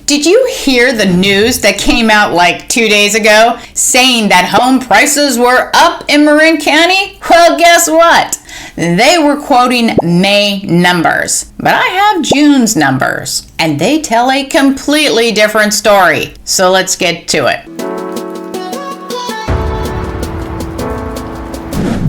Did you hear the news that came out like 2 days ago saying that home prices were up in Marin County? Well, guess what? They were quoting May numbers, but I have June's numbers, and they tell a completely different story. So let's get to it.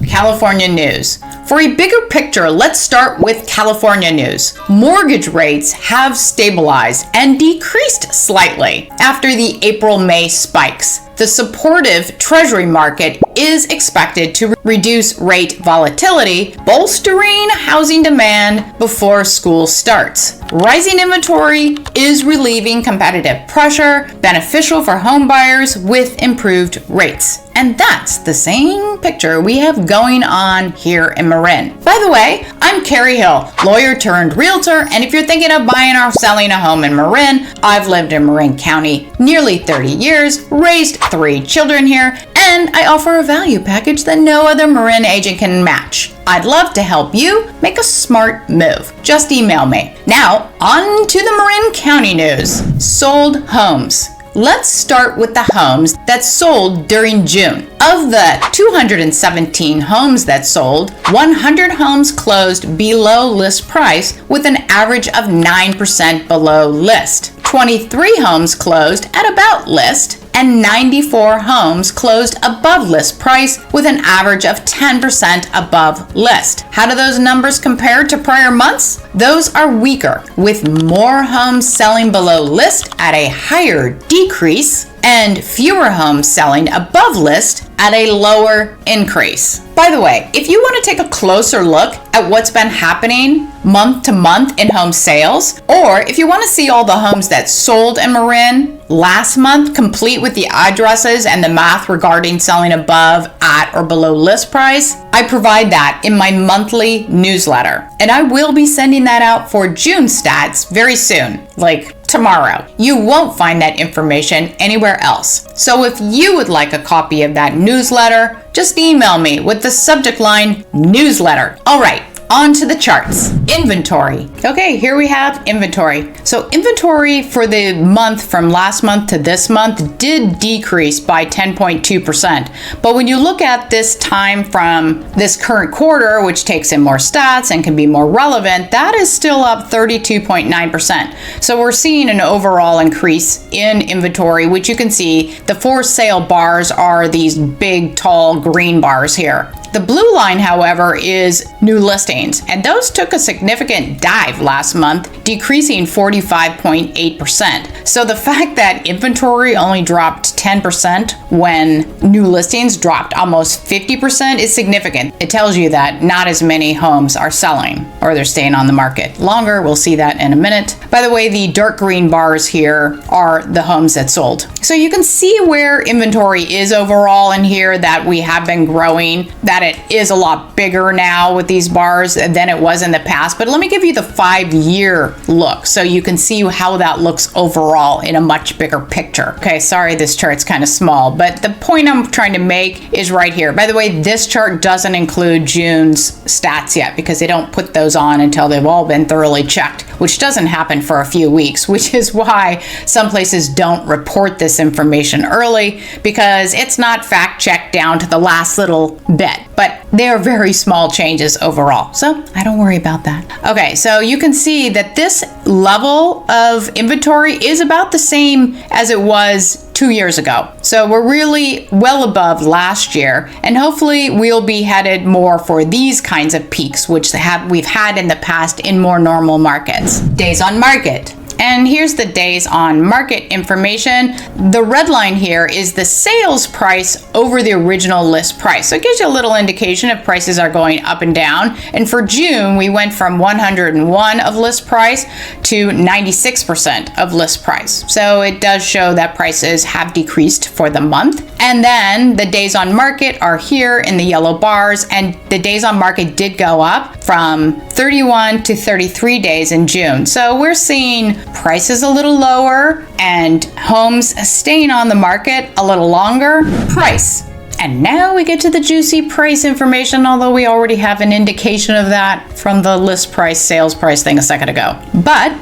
California news. For a bigger picture, let's start with California news. Mortgage rates have stabilized and decreased slightly after the April-May spikes. The supportive Treasury market is expected to reduce rate volatility, bolstering housing demand before school starts. Rising inventory is relieving competitive pressure, beneficial for home buyers with improved rates. And that's the same picture we have going on here in Marin. By the way, I'm Karrie Hill, lawyer turned realtor, and if you're thinking of buying or selling a home in Marin, I've lived in Marin County nearly 30 years, raised 3 children here, and I offer a value package that no other Marin agent can match. I'd love to help you make a smart move. Just email me. Now, on to the Marin County news. Sold homes. Let's start with the homes that sold during June. Of the 217 homes that sold, 100 homes closed below list price with an average of 9% below list. 23 homes closed at about list, and 94 homes closed above list price with an average of 10% above list. How do those numbers compare to prior months? Those are weaker, with more homes selling below list at a higher decrease and fewer homes selling above list at a lower increase. By the way, if you want to take a closer look at what's been happening month to month in home sales, or if you want to see all the homes that sold in Marin last month, complete with the addresses and the math regarding selling above, at, or below list price, I provide that in my monthly newsletter. And I will be sending that out for June stats very soon, like tomorrow. You won't find that information anywhere else. So if you would like a copy of that newsletter, just email me with the subject line newsletter. All right. On to the charts. Inventory. Okay, here we have inventory. So inventory for the month from last month to this month did decrease by 10.2%. But when you look at this time from this current quarter, which takes in more stats and can be more relevant, that is still up 32.9%. So we're seeing an overall increase in inventory, which you can see the for sale bars are these big, tall green bars here. The blue line, however, is new listings, and those took a significant dive last month, decreasing 45.8%. So the fact that inventory only dropped 10% when new listings dropped almost 50% is significant. It tells you that not as many homes are selling or they're staying on the market longer. We'll see that in a minute. By the way, the dark green bars here are the homes that sold. So you can see where inventory is overall in here, that we have been growing, that it is a lot bigger now with these bars than it was in the past. But let me give you the 5-year look so you can see how that looks overall in a much bigger picture. Okay, sorry, this chart's kind of small, but the point I'm trying to make is right here. By the way, this chart doesn't include June's stats yet because they don't put those on until they've all been thoroughly checked, which doesn't happen for a few weeks, which is why some places don't report this information early, because it's not fact checked down to the last little bit. But they are very small changes overall, so I don't worry about that. Okay, so you can see that this level of inventory is about the same as it was 2 years ago. So we're really well above last year, and hopefully we'll be headed more for these kinds of peaks, which we've had in the past in more normal markets. Days on market. And here's the days on market information. The red line here is the sales price over the original list price. So it gives you a little indication if prices are going up and down. And for June, we went from 101 of list price to 96% of list price. So it does show that prices have decreased for the month. And then the days on market are here in the yellow bars, and the days on market did go up from 31 to 33 days in June. So we're seeing prices a little lower and homes staying on the market a little longer. Price. And now we get to the juicy price information, although we already have an indication of that from the list price, sales price thing a second ago. But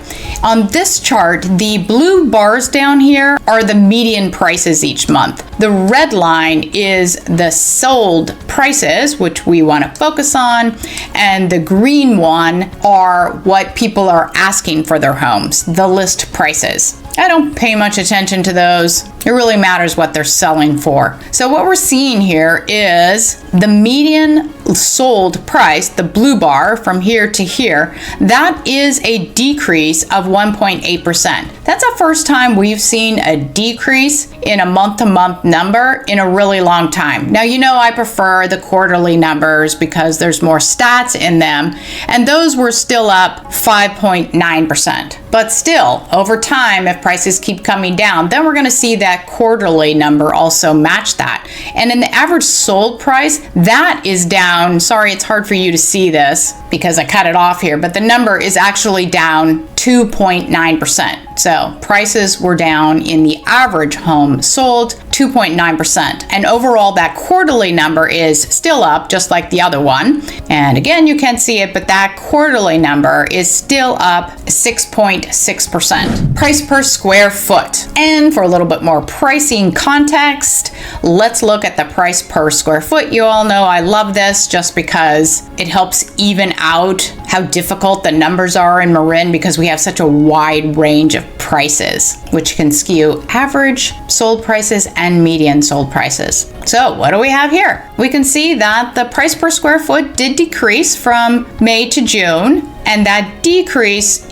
On this chart, the blue bars down here are the median prices each month. The red line is the sold prices, which we want to focus on, and the green one are what people are asking for their homes, the list prices. I don't pay much attention to those. It really matters what they're selling for. So what we're seeing here is the median sold price, the blue bar from here to here, that is a decrease of 1.8%. That's the first time we've seen a decrease in a month-to-month number in a really long time. Now, you know I prefer the quarterly numbers because there's more stats in them, and those were still up 5.9%. But still, over time, if prices keep coming down, then we're going to see that quarterly number also match that. And in the average sold price, that is down. Sorry, it's hard for you to see this because I cut it off here, but the number is actually down 2.9%. So prices were down in the average home sold 2.9%. And overall, that quarterly number is still up, just like the other one. And again, you can't see it, but that quarterly number is still up 6.6%. Price per square foot. And for a little bit more pricing context, let's look at the price per square foot. You all know I love this just because it helps even out how difficult the numbers are in Marin because we have such a wide range of prices, which can skew average sold prices and median sold prices. So what do we have here? We can see that the price per square foot did decrease from May to June, and that decrease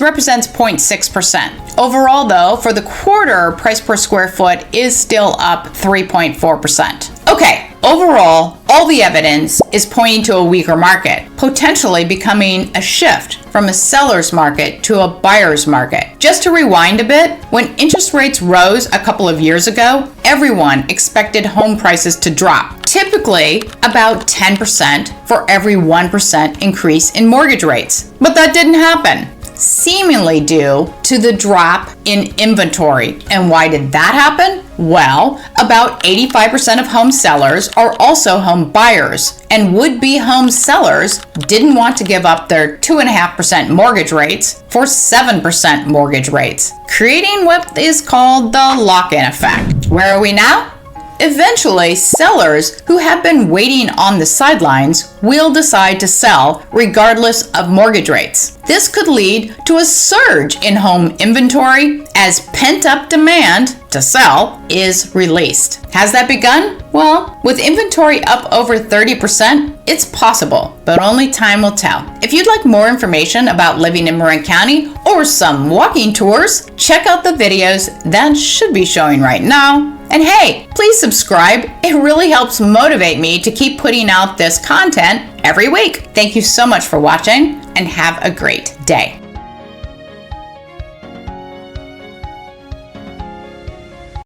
represents 0.6%. Overall, though, for the quarter, price per square foot is still up 3.4%. Okay, overall, all the evidence is pointing to a weaker market, potentially becoming a shift from a seller's market to a buyer's market. Just to rewind a bit, when interest rates rose a couple of years ago, everyone expected home prices to drop, typically about 10% for every 1% increase in mortgage rates. But that didn't happen, seemingly due to the drop in inventory. And why did that happen? Well, about 85% of home sellers are also home buyers, and would-be home sellers didn't want to give up their 2.5% mortgage rates for 7% mortgage rates, creating what is called the lock-in effect. Where are we now? Eventually, sellers who have been waiting on the sidelines will decide to sell regardless of mortgage rates. This could lead to a surge in home inventory as pent-up demand to sell is released. Has that begun? Well, with inventory up over 30%, it's possible, but only time will tell. If you'd like more information about living in Marin County or some walking tours, check out the videos that should be showing right now. And hey, please subscribe. It really helps motivate me to keep putting out this content every week. Thank you so much for watching and have a great day.